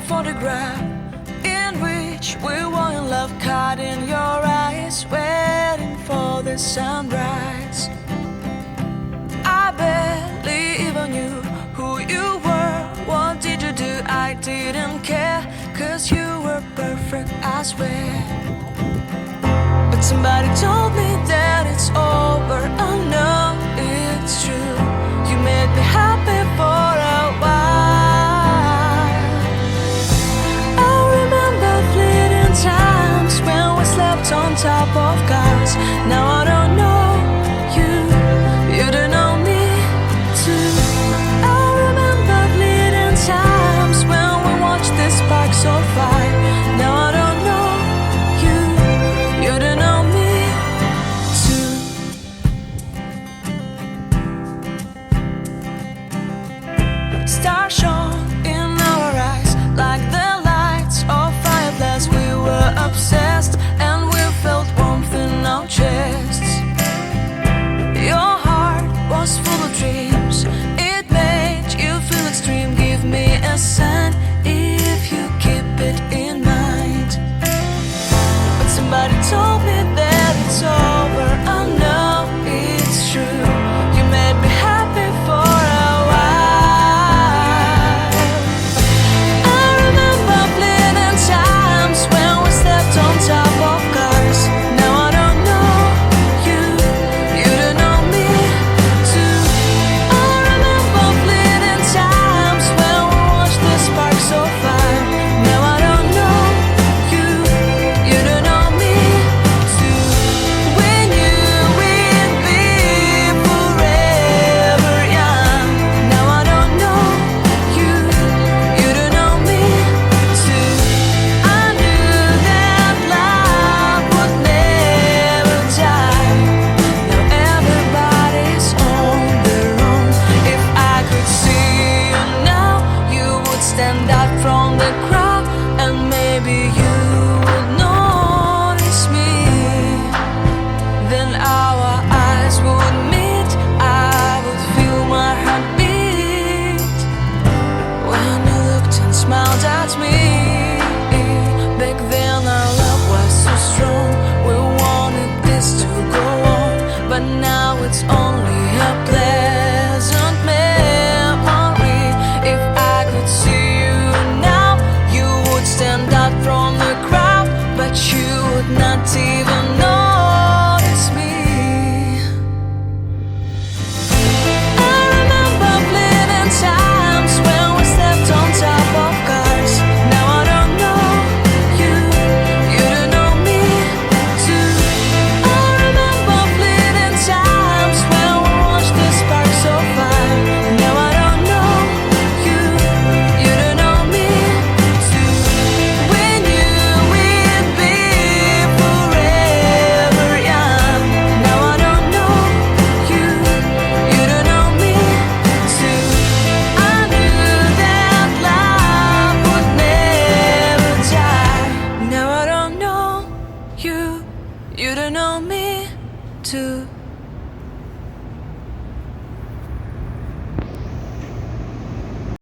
a photograph in which we were in love, caught in your eyes, waiting for the sunrise. I barely even knew who you were. What did you do? I didn't care, 'cause you were perfect, I swear. But somebody told me that it's over. Oh no, it's true. You made me happy for a while. I remember fleeting times when we slept on top of cars. Now I don't know you, you don't know me too. I remember fleeting times when we watched the sparks of fire. Now I don't know you, you don't know me too. Stars shone in our eyes like the lights of fireflies. We were obsessed and we felt warmth in our chests. Your heart was full of dreams, it made you feel extreme. Give me a sign if you keep it in mind. But somebody told me that it's over. I know it's true. You made me happy for a while. I remember fleeting times when we slept on top of cars. Now I don't know you, you don't know me too. I remember fleeting times when we watched the sparks of fire. Now I don't know you, you don't know me too. We knew we'd be forever young. Now I don't know you, you don't know me too. I knew that love would never die. Now everybody's on their own. If I could see you now, you would stand out from the crowd, and maybe you would notice me. Then our eyes would meet, I would feel my heart beat when you looked and smiled at me. Back then our love was so strong, we wanted this to go on, but now it's only a play.